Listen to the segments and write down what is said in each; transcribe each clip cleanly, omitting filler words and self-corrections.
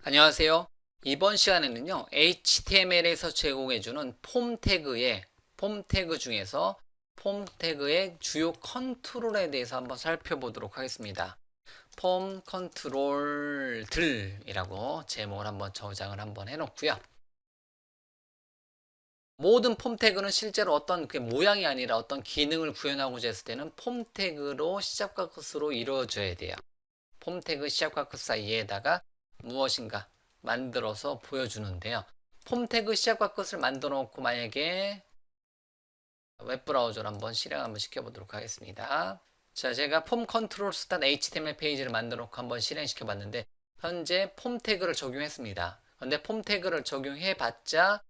안녕하세요. 이번 시간에는요, HTML에서 제공해주는 폼 태그 중에서 폼 태그의 주요 컨트롤에 대해서 한번 살펴보도록 하겠습니다. 폼 컨트롤들이라고 제목을 한번 저장을 한번 해놓고요. 모든 폼 태그는 실제로 어떤 그 모양이 아니라 어떤 기능을 구현하고자 했을 때는 폼 태그로 시작과 끝으로 이루어져야 돼요. 폼 태그 시작과 끝 사이에다가 무엇인가 만들어서 보여주는데요. 폼 태그 시작과 끝을 만들어 놓고 만약에 웹브라우저를 한번 실행 한번 시켜보도록 하겠습니다. 자, 제가 폼 컨트롤 HTML 페이지를 만들어 놓고 한번 실행시켜 봤는데 현재 폼 태그를 적용했습니다. 근데 폼 태그를 적용해 봤자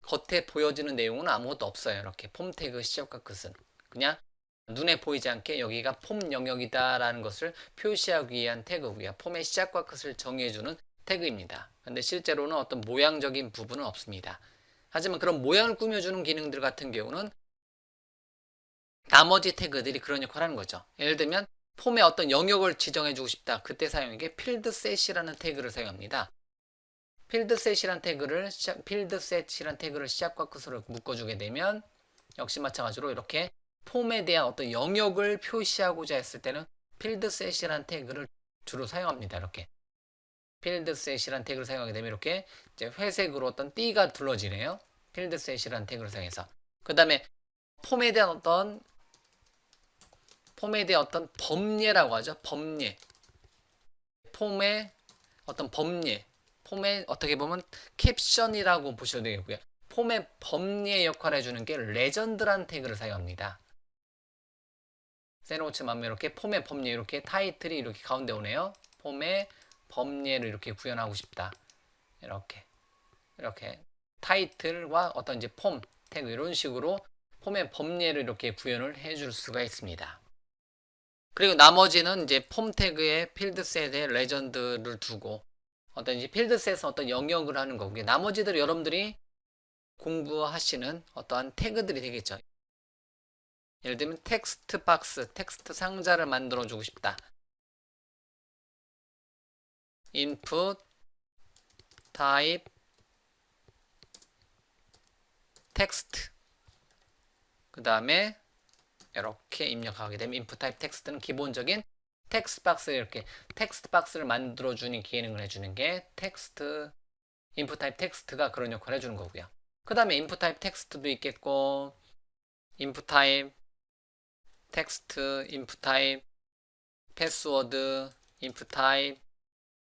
겉에 보여지는 내용은 아무것도 없어요. 이렇게 폼 태그 시작과 끝은 그냥 눈에 보이지 않게 여기가 폼 영역이다 라는 것을 표시하기 위한 태그고요. 폼의 시작과 끝을 정의해주는 태그입니다. 근데 실제로는 어떤 모양적인 부분은 없습니다. 하지만 그런 모양을 꾸며주는 기능들 같은 경우는 나머지 태그들이 그런 역할을 하는 거죠. 예를 들면 폼의 어떤 영역을 지정해주고 싶다. 그때 사용하는 게 필드셋이라는 태그를 사용합니다. 필드셋이라는 태그를 시작과 끝으로 묶어주게 되면 역시 마찬가지로 이렇게 폼에 대한 어떤 영역을 표시하고자 했을 때는 필드셋이라는 태그를 주로 사용합니다. 이렇게 필드셋이라는 태그를 사용하게 되면 이렇게 이제 회색으로 어떤 띠가 둘러지네요. 필드셋이라는 태그를 사용해서 그 다음에 폼에 대한 어떤 범례라고 하죠. 범례. 폼의 어떤 범례. 폼의 어떻게 보면 캡션이라고 보셔도 되겠고요. 폼의 범례 역할을 해주는 게 레전드라는 태그를 사용합니다. 세로우치 맘에 이렇게 폼의 범례 이렇게 타이틀이 이렇게 가운데 오네요. 폼의 범례를 이렇게 구현하고 싶다. 이렇게 타이틀과 어떤 이제 폼 태그 이런 식으로 폼의 범례를 이렇게 구현을 해줄 수가 있습니다. 그리고 나머지는 이제 폼 태그에 필드셋에 레전드를 두고 어떤 이제 필드셋은 어떤 영역을 하는 거고 나머지들 여러분들이 공부하시는 어떠한 태그들이 되겠죠. 예를 들면 텍스트 박스, 텍스트 상자를 만들어 주고 싶다. input type text 그 다음에 이렇게 입력하게 되면 input type text는 기본적인 텍스트 박스 이렇게 텍스트 박스를 만들어 주는 기능을 해주는 게 텍스트 input type text가 그런 역할을 해주는 거고요. 그 다음에 input type text도 있겠고 input type text, input type 패스워드, input type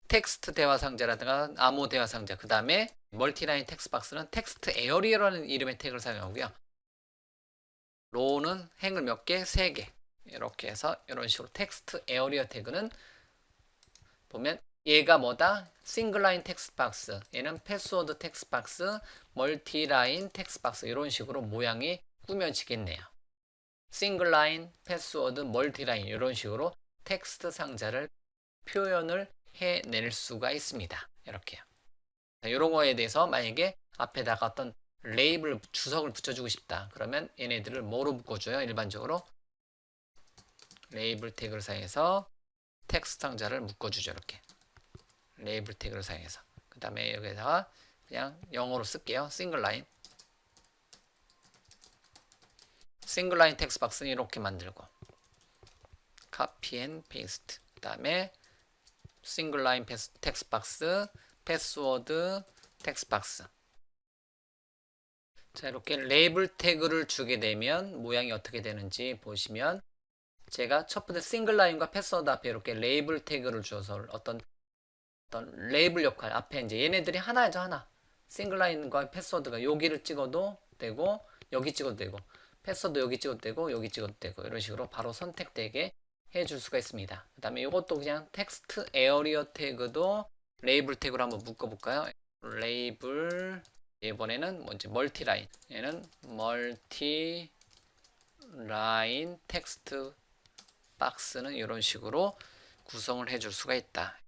텍스트 대화 상자라든가 암호 대화 상자 그 다음에 멀티라인 텍스트 박스는 텍스트 에어리어라는 이름의 태그를 사용하고요. 로우는 행을 몇 개? 3개 이렇게 해서 이런 식으로 텍스트 에어리어 태그는 보면 얘가 뭐다? 싱글라인 텍스트 박스 얘는 패스워드 텍스트 박스 멀티라인 텍스트 박스 이런 식으로 모양이 꾸며지겠네요. 싱글라인, 패스워드, 멀티라인 이런 식으로 텍스트 상자를 표현을 해낼 수가 있습니다. 이렇게요. 이런 거에 대해서 만약에 앞에다가 어떤 레이블 주석을 붙여주고 싶다. 그러면 얘네들을 뭐로 묶어줘요? 일반적으로 레이블 태그를 사용해서 텍스트 상자를 묶어주죠. 이렇게 레이블 태그를 사용해서 그 다음에 여기다가 그냥 영어로 쓸게요. 싱글라인 텍스트 박스는 이렇게 만들고 카피 앤 페이스트 그 다음에 싱글라인 텍스트 박스 패스워드 텍스트 박스 자 이렇게 레이블 태그를 주게 되면 모양이 어떻게 되는지 보시면 제가 첫 번째 싱글라인과 패스워드 앞에 이렇게 레이블 태그를 주어서 어떤 레이블 역할 앞에 이제 얘네들이 하나죠 하나 싱글라인과 패스워드가 여기를 찍어도 되고 여기 찍어도 되고 패스워드 여기 찍어도 되고 여기 찍어도 되고 이런 식으로 바로 선택되게 해줄 수가 있습니다. 그 다음에 이것도 그냥 텍스트 에어리어 태그도 레이블 태그로 한번 묶어볼까요? 레이블 이번에는 뭔지 멀티라인 얘는 멀티라인 텍스트 박스는 이런 식으로 구성을 해줄 수가 있다.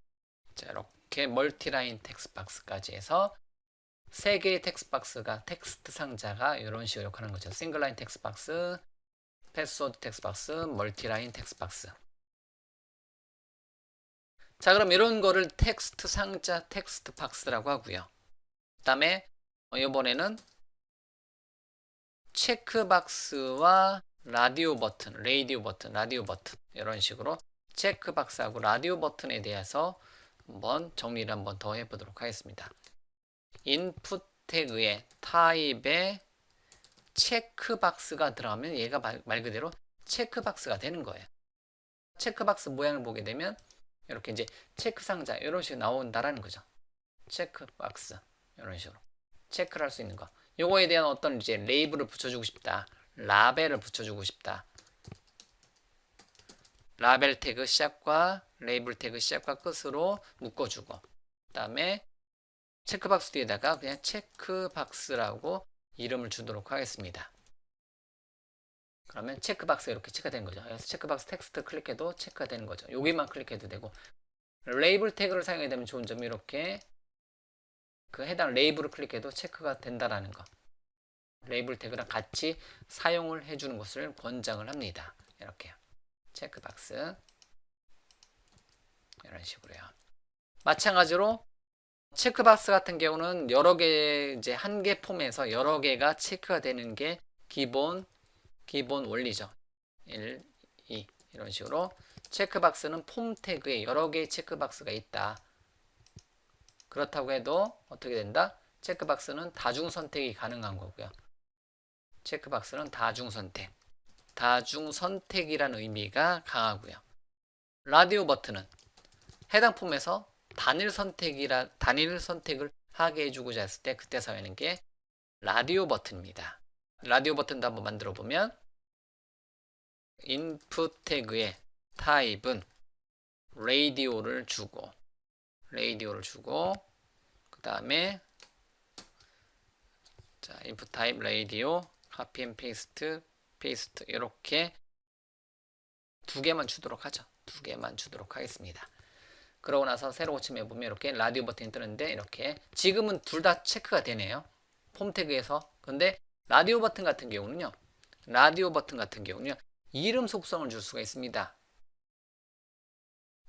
자 이렇게 멀티라인 텍스트 박스까지 해서 3개의 텍스트 박스가 텍스트 상자가 이런 식으로 역할하는 거죠. 싱글라인 텍스트 박스 패스워드 텍스트 박스, 멀티라인 텍스트 박스. 자, 그럼 이런 거를 텍스트 상자, 텍스트 박스라고 하고요. 그 다음에 이번에는 체크박스와 라디오 버튼, 라디오 버튼 이런 식으로 체크박스하고 라디오 버튼에 대해서 한번 정리를 한번 더 해보도록 하겠습니다. 인풋 태그에 타입에 체크박스가 들어가면 얘가 말 그대로 체크박스가 되는 거예요. 체크박스 모양을 보게 되면 이렇게 이제 체크 상자 이런 식으로 나온다라는 거죠. 체크박스 이런 식으로 체크를 할 수 있는 거. 요거에 대한 어떤 이제 레이블을 붙여주고 싶다. 라벨을 붙여주고 싶다. 라벨 태그 시작과 레이블 태그 시작과 끝으로 묶어주고, 그 다음에 체크박스 뒤에다가 그냥 체크박스라고 이름을 주도록 하겠습니다. 그러면 체크박스 이렇게 체크가 되는 거죠. 그래서 체크박스 텍스트 클릭해도 체크가 되는 거죠. 여기만 클릭해도 되고, 레이블 태그를 사용하게 되면 좋은 점이 이렇게 그 해당 레이블을 클릭해도 체크가 된다라는 거. 레이블 태그랑 같이 사용을 해주는 것을 권장을 합니다. 이렇게요. 체크박스 이런 식으로요. 마찬가지로 체크박스 같은 경우는 여러 개 이제 한 개 폼에서 여러 개가 체크가 되는 게 기본 원리죠. 1, 2 이런 식으로 체크박스는 폼 태그에 여러 개의 체크박스가 있다. 그렇다고 해도 어떻게 된다? 체크박스는 다중 선택이 가능한 거고요. 체크박스는 다중 선택이라는 의미가 강하고요. 라디오 버튼은 해당 폼에서 단일 선택을 하게 해주고자 했을 때 그때 사용하는 게 라디오 버튼입니다. 라디오 버튼도 한번 만들어 보면 인풋 태그의 타입은 라디오를 주고 그 다음에 자 인풋 타입 라디오 카피 앤 페이스트 이렇게 두 개만 주도록 하죠. 두 개만 주도록 하겠습니다. 그러고 나서 새로 고침해 보면 이렇게 라디오 버튼이 뜨는데 이렇게 지금은 둘 다 체크가 되네요. 폼 태그에서. 근데 라디오 버튼 같은 경우는요. 이름 속성을 줄 수가 있습니다.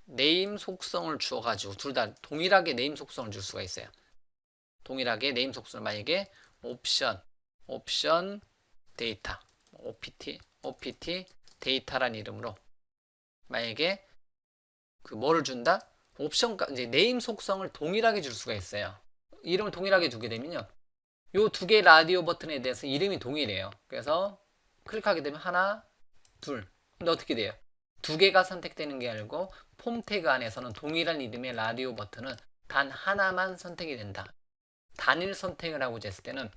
네임 속성을 주어가지고 둘 다 동일하게 네임 속성을 줄 수가 있어요. 동일하게 네임 속성을 만약에 옵션 데이터 OPT 데이터란 이름으로 만약에 그 뭐를 준다? 옵션 이제 네임 속성을 동일하게 줄 수가 있어요. 이름을 동일하게 두게 되면요. 요 두 개의 라디오 버튼에 대해서 이름이 동일해요. 그래서 클릭하게 되면 하나, 둘. 근데 어떻게 돼요? 두 개가 선택되는 게 아니고 폼 태그 안에서는 동일한 이름의 라디오 버튼은 단 하나만 선택이 된다. 단일 선택을 하고 했을 때는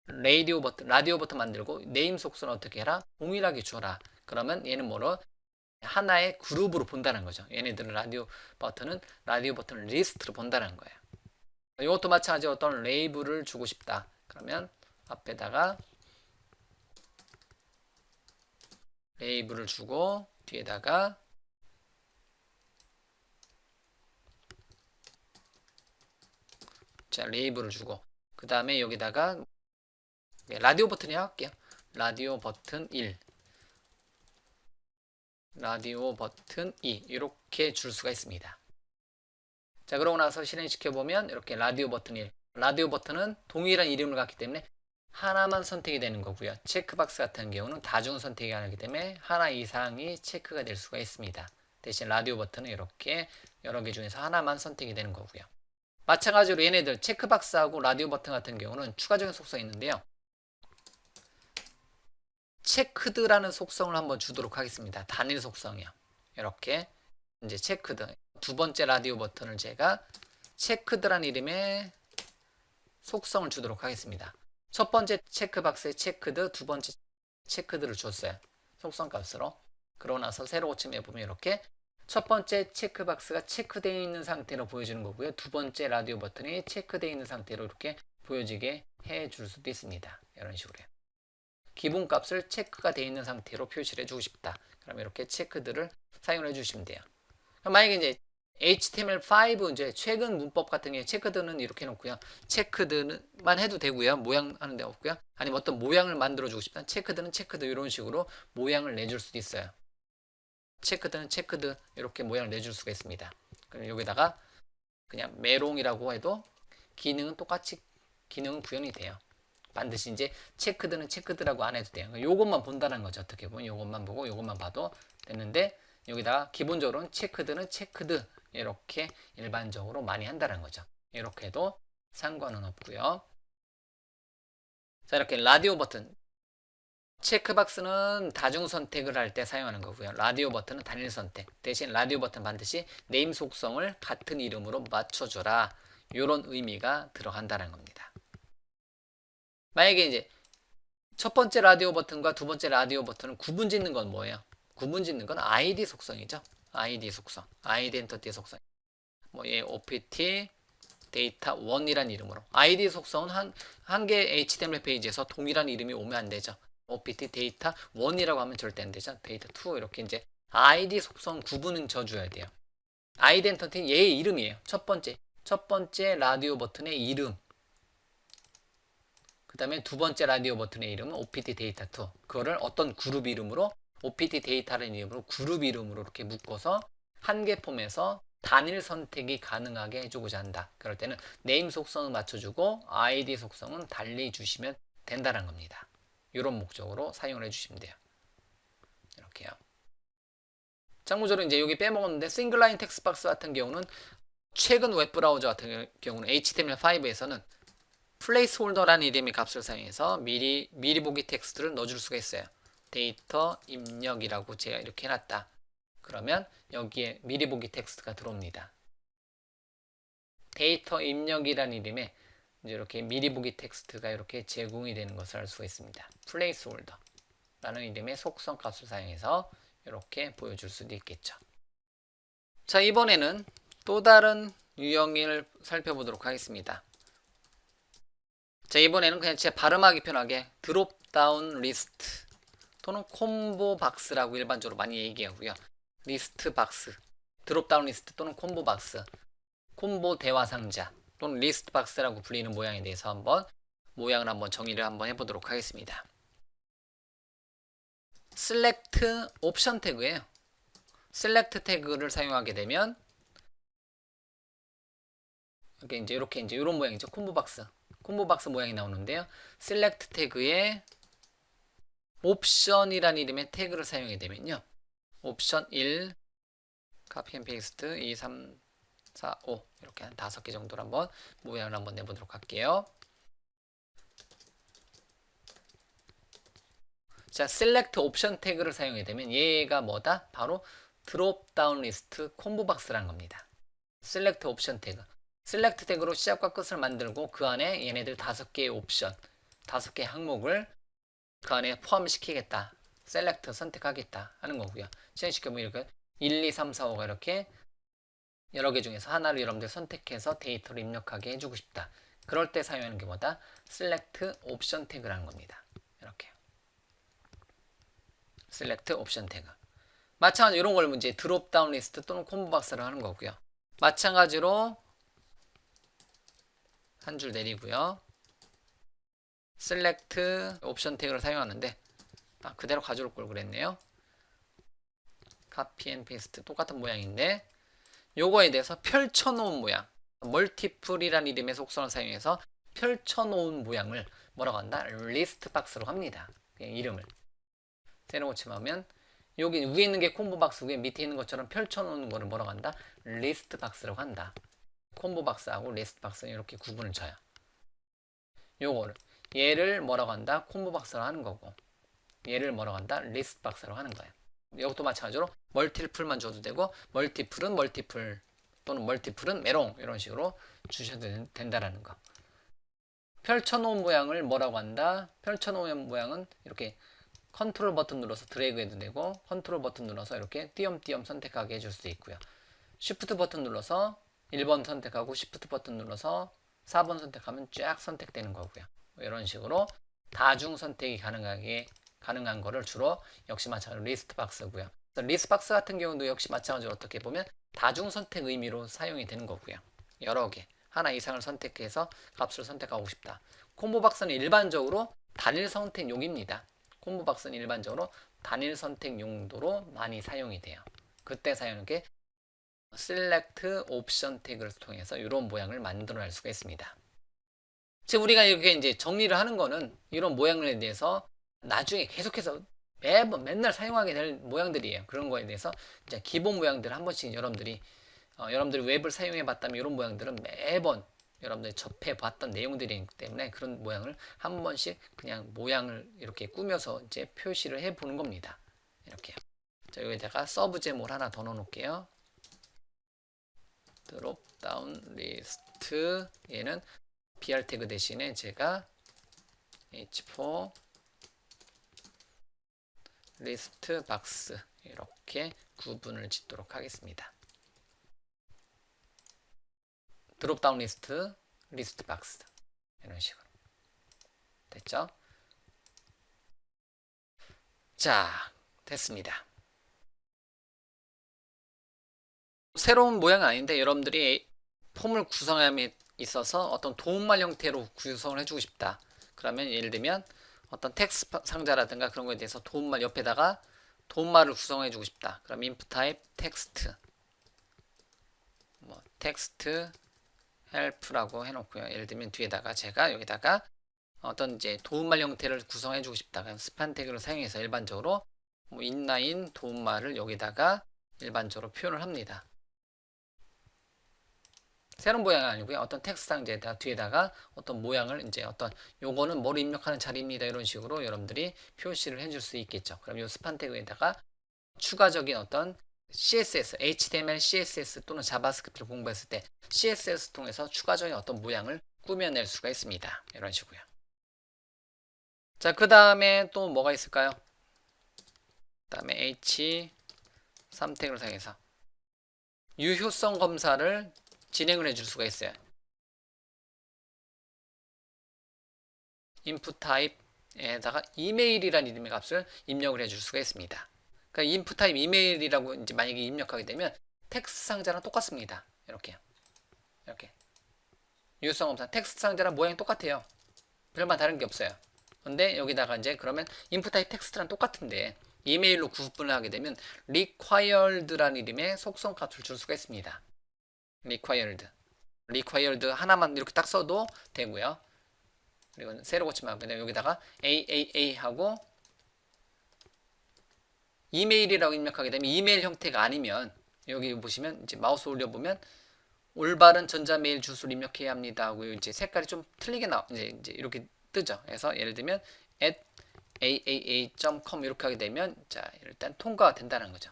라디오 버튼 만들고 네임 속성을 어떻게 해라? 동일하게 줘라. 그러면 얘는 뭐로? 하나의 그룹으로 본다는 거죠. 얘네들은 라디오 버튼을 리스트로 본다는 거예요. 이것도 마찬가지로 어떤 레이블을 주고 싶다. 그러면 앞에다가 레이블을 주고 뒤에다가 자 레이블을 주고 그 다음에 여기다가 라디오 버튼이 할게요. 라디오 버튼 1 라디오 버튼 2 이렇게 줄 수가 있습니다. 자 그러고 나서 실행시켜보면 이렇게 라디오 버튼 1 라디오 버튼은 동일한 이름을 갖기 때문에 하나만 선택이 되는 거고요. 체크박스 같은 경우는 다중 선택이 가능하기 때문에 하나 이상이 체크가 될 수가 있습니다. 대신 라디오 버튼은 이렇게 여러 개 중에서 하나만 선택이 되는 거고요. 마찬가지로 얘네들 체크박스하고 라디오 버튼 같은 경우는 추가적인 속성이 있는데요. 체크드라는 속성을 한번 주도록 하겠습니다. 단일 속성이요. 이렇게 이제 체크드 두 번째 라디오 버튼을 제가 체크드라는 이름의 속성을 주도록 하겠습니다. 첫 번째 체크박스에 체크드, 두 번째 체크드를 줬어요. 속성 값으로. 그러고 나서 새로 고침해 보면 이렇게 첫 번째 체크박스가 체크되어 있는 상태로 보여주는 거고요. 두 번째 라디오 버튼이 체크되어 있는 상태로 이렇게 보여지게 해줄 수도 있습니다. 이런 식으로요. 기본 값을 체크가 되어 있는 상태로 표시를 해주고 싶다. 그럼 이렇게 체크들을 사용해 주시면 돼요. 그럼 만약에 이제 HTML5 이제 최근 문법 같은 경우에 체크드는 이렇게 해놓고요. 체크드만 해도 되고요. 모양 하는 데 없고요. 아니면 어떤 모양을 만들어 주고 싶다. 체크드는 체크드 이런 식으로 모양을 내줄 수도 있어요. 체크드는 체크드 이렇게 모양을 내줄 수가 있습니다. 그럼 여기다가 그냥 메롱이라고 해도 기능은 똑같이 기능은 구현이 돼요. 반드시 이제 체크드는 체크드라고 안 해도 돼요. 요것만 본다는 거죠. 어떻게 보면 요것만 보고 요것만 봐도 되는데 여기다가 기본적으로는 체크드는 체크드 이렇게 일반적으로 많이 한다는 거죠. 이렇게 해도 상관은 없고요. 자, 이렇게 라디오 버튼 체크박스는 다중 선택을 할 때 사용하는 거고요. 라디오 버튼은 단일 선택. 대신 라디오 버튼 반드시 네임 속성을 같은 이름으로 맞춰줘라. 이런 의미가 들어간다는 겁니다. 만약에 이제 첫 번째 라디오 버튼과 두 번째 라디오 버튼을 구분 짓는 건 뭐예요? 구분 짓는 건 ID 속성이죠. ID 속성. 아이덴티티 속성. 뭐, OPT 데이터 1이란 이름으로. ID 속성은 한 개 HTML 페이지에서 동일한 이름이 오면 안 되죠. OPT 데이터 1이라고 하면 절대 안 되죠. 데이터 2 이렇게 이제 ID 속성 구분은 져줘야 돼요. 아이덴티티 얘의 이름이에요. 첫 번째 라디오 버튼의 이름. 그 다음에 두 번째 라디오 버튼의 이름은 OPT 데이터 2. 그거를 어떤 그룹 이름으로 OPT 데이터라는 이름으로 그룹 이름으로 이렇게 묶어서 한 개 폼에서 단일 선택이 가능하게 해주고자 한다. 그럴 때는 네임 속성을 맞춰주고 ID 속성은 달리 주시면 된다는 겁니다. 이런 목적으로 사용을 해주시면 돼요. 이렇게요. 참고적으로 이제 여기 빼먹었는데 싱글라인 텍스트박스 같은 경우는 최근 웹브라우저 같은 경우는 HTML5에서는 플레이스홀더라는 이름의 값을 사용해서 미리 보기 텍스트를 넣어줄 수가 있어요. 데이터 입력이라고 제가 이렇게 해놨다. 그러면 여기에 미리 보기 텍스트가 들어옵니다. 데이터 입력이라는 이름의 이제 이렇게 미리 보기 텍스트가 이렇게 제공이 되는 것을 알 수가 있습니다. 플레이스홀더라는 이름의 속성 값을 사용해서 이렇게 보여줄 수도 있겠죠. 자, 이번에는 또 다른 유형을 살펴보도록 하겠습니다. 자, 이번에는 그냥 제 발음하기 편하게 드롭다운 리스트 또는 콤보 박스라고 일반적으로 많이 얘기하고요. 리스트 박스, 드롭다운 리스트 또는 콤보 박스, 콤보 대화 상자 또는 리스트 박스라고 불리는 모양에 대해서 모양을 한번 정의를 한번 해보도록 하겠습니다. select 옵션 태그예요. select 태그를 사용하게 되면 이렇게 이제 이런 모양이죠. 콤보 박스 모양이 나오는데요. select 태그에 옵션이라는 이름의 태그를 사용하게 되면요. 옵션 1, 카피 앤 페이스트 2, 3, 4, 5 이렇게 한 5개 정도로 한번 모양을 한번 내보도록 할게요. 자, select 옵션 태그를 사용하게 되면 얘가 뭐다? 바로 드롭 다운 리스트 콤보 박스라는 겁니다. select 옵션 태그. select 태그로 시작과 끝을 만들고 그 안에 얘네들 5개의 옵션, 5개의 항목을 그 안에 포함시키겠다. select 선택하겠다 하는 거고요. 실행시켜보면 이렇게 1, 2, 3, 4, 5가 이렇게 여러 개 중에서 하나를 여러분들 선택해서 데이터를 입력하게 해주고 싶다. 그럴 때 사용하는 게 뭐다? select 옵션 태그라는 겁니다. 이렇게 select 옵션 태그. 마찬가지로 이런 걸 이제 드롭 다운 리스트 또는 콤보 박스를 하는 거고요. 마찬가지로 한 줄 내리고요. select 옵션 태그를 사용하는데 그대로 가져올 걸 그랬네요. copy and paste 똑같은 모양인데 요거에 대해서 펼쳐놓은 모양 멀티플이라는 이름의 속성을 사용해서 펼쳐놓은 모양을 뭐라고 한다? 리스트 박스로 합니다. 그냥 이름을 새로 고침하면 여기 위에 있는 게 콤보 박스 위에 밑에 있는 것처럼 펼쳐놓는 거를 뭐라고 한다? 리스트 박스라고 한다. 콤보 박스하고 리스트 박스는 이렇게 구분을 쳐요. 요거를 얘를 뭐라고 한다? 콤보 박스로 하는 거고 얘를 뭐라고 한다? 리스트 박스로 하는 거예요. 이것도 마찬가지로 멀티플만 줘도 되고 멀티플은 멀티플 또는 멀티플은 메롱 이런 식으로 주셔도 된다라는 거. 펼쳐놓은 모양을 뭐라고 한다? 펼쳐놓은 모양은 이렇게 컨트롤 버튼 눌러서 드래그 해도 되고 컨트롤 버튼 눌러서 이렇게 띄엄띄엄 선택하게 해줄 수도 있고요. 쉬프트 버튼 눌러서 1번 선택하고 쉬프트 버튼 눌러서 4번 선택하면 쫙 선택되는 거고요. 이런 식으로 다중 선택이 가능한 거를 주로 역시 마찬가지로 리스트 박스고요. 리스트 박스 같은 경우도 역시 마찬가지로 어떻게 보면 다중 선택 의미로 사용이 되는 거고요. 여러 개, 하나 이상을 선택해서 값을 선택하고 싶다. 콤보 박스는 일반적으로 단일 선택용입니다. 콤보 박스는 일반적으로 단일 선택 용도로 많이 사용이 돼요. 그때 사용하는 게 select 옵션 태그를 통해서 이런 모양을 만들어낼 수가 있습니다. 즉 우리가 이렇게 이제 정리를 하는 거는 이런 모양에 대해서 나중에 계속해서 매번 맨날 사용하게 될 모양들이에요. 그런 거에 대해서 이제 기본 모양들 한 번씩 여러분들이 웹을 사용해 봤다면 이런 모양들은 매번 여러분들이 접해 봤던 내용들이기 때문에 그런 모양을 한 번씩 그냥 모양을 이렇게 꾸며서 이제 표시를 해 보는 겁니다. 이렇게. 자, 여기다가 서브 제목을 하나 더 넣어 놓을게요. 드롭 다운 리스트. 얘는 br 태그 대신에 제가 h4 리스트 박스 이렇게 구분을 짓도록 하겠습니다. 드롭다운 리스트, 리스트 박스 이런 식으로 됐죠? 자, 됐습니다. 새로운 모양은 아닌데 여러분들이 폼을 구성함에 있어서 어떤 도움말 형태로 구성을 해주고 싶다. 그러면 예를 들면 어떤 텍스트 상자라든가 그런 거에 대해서 도움말 옆에다가 도움말을 구성해주고 싶다. 그럼 input type 텍스트, 뭐 텍스트 help라고 해놓고요. 예를 들면 뒤에다가 제가 여기다가 어떤 이제 도움말 형태를 구성해주고 싶다. 그럼 스판 태그를 사용해서 일반적으로 뭐 인라인 도움말을 여기다가 일반적으로 표현을 합니다. 새로운 모양이 아니고요. 어떤 텍스트 상자에다가 뒤에다가 어떤 모양을 이제 어떤 요거는 뭐를 입력하는 자리입니다. 이런 식으로 여러분들이 표시를 해줄 수 있겠죠. 그럼 요 스판 태그에다가 추가적인 어떤 CSS, HTML, CSS 또는 자바스크립트를 공부했을 때 CSS 통해서 추가적인 어떤 모양을 꾸며낼 수가 있습니다. 이런 식으로요. 자, 그 다음에 또 뭐가 있을까요? 그 다음에 H3 태그를 사용해서 유효성 검사를 진행을 해줄 수가 있어요. input type에다가 이메일이라는 이름의 값을 입력을 해줄 수가 있습니다. 그러니까 input type 이메일이라고 이제 만약에 입력하게 되면 텍스트 상자랑 똑같습니다. 이렇게 유효성 검사 텍스트 상자랑 모양이 똑같아요. 별반 다른 게 없어요. 근데 여기다가 이제 그러면 input type 텍스트랑 똑같은데 이메일로 구분을 하게 되면 required라는 이름의 속성 값을 줄 수가 있습니다. required 하나만 이렇게 딱 써도 되고요. 그리고 새로 고치면 그냥 여기다가 AAA 하고 이메일이라고 입력하게 되면 이메일 형태가 아니면 여기 보시면 이제 마우스 올려보면 올바른 전자메일 주소를 입력해야 합니다 하고 이제 색깔이 좀 틀리게 이제 이렇게 뜨죠. 그래서 예를 들면 aaa.com 이렇게 하게 되면 자 일단 통과가 된다는 거죠.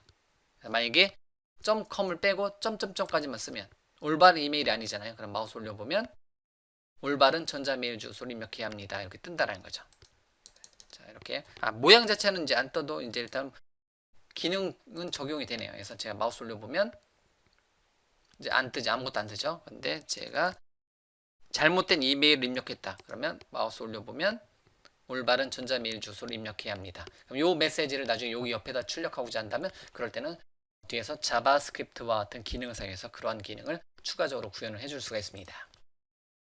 만약에 .com을 빼고 .점까지만 쓰면 올바른 이메일이 아니잖아요. 그럼 마우스 올려보면 올바른 전자메일 주소를 입력해야 합니다. 이렇게 뜬다는 거죠. 자, 이렇게 모양 자체는 이제 안 떠도 이제 일단 기능은 적용이 되네요. 그래서 제가 마우스 올려보면 이제 안 뜨죠. 아무것도 안 뜨죠. 근데 제가 잘못된 이메일을 입력했다. 그러면 마우스 올려보면 올바른 전자메일 주소를 입력해야 합니다. 그럼 이 메시지를 나중에 여기 옆에다 출력하고자 한다면 그럴 때는 뒤에서 자바스크립트와 같은 기능을 사용해서 그러한 기능을 추가적으로 구현을 해줄 수가 있습니다.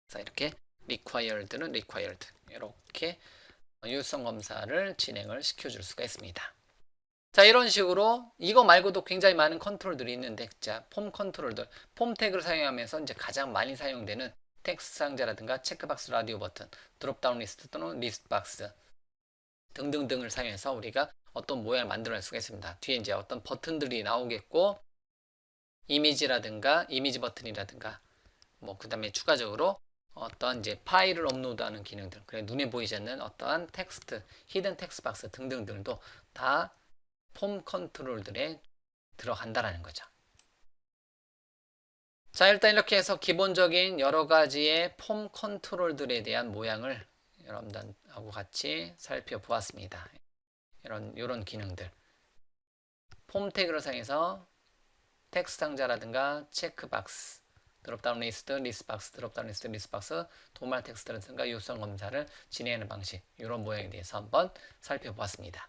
그래서 이렇게 required는 required 이렇게 유효성 검사를 진행을 시켜줄 수가 있습니다. 자, 이런 식으로 이거 말고도 굉장히 많은 컨트롤들이 있는데 자, 폼 컨트롤들, 폼 태그를 사용하면서 이제 가장 많이 사용되는 텍스트 상자라든가 체크박스 라디오 버튼, 드롭다운 리스트 또는 리스트 박스 등등등을 사용해서 우리가 어떤 모양을 만들어낼 수가 있습니다. 뒤에 이제 어떤 버튼들이 나오겠고 이미지라든가 이미지 버튼이라든가 뭐 그 다음에 추가적으로 어떤 이제 파일을 업로드하는 기능들, 그래 눈에 보이지 않는 어떠한 텍스트, 히든 텍스트 박스 등등들도 다 폼 컨트롤들에 들어간다라는 거죠. 자, 일단 이렇게 해서 기본적인 여러 가지의 폼 컨트롤들에 대한 모양을 여러분들하고 같이 살펴보았습니다. 이런 기능들. 폼 태그를 사용해서 텍스트 상자라든가 체크박스, 드롭다운 리스트, 리스트박스, 드롭다운 리스트, 리스트박스, 도말 텍스트라든가 유효성 검사를 진행하는 방식, 이런 모양에 대해서 한번 살펴보았습니다.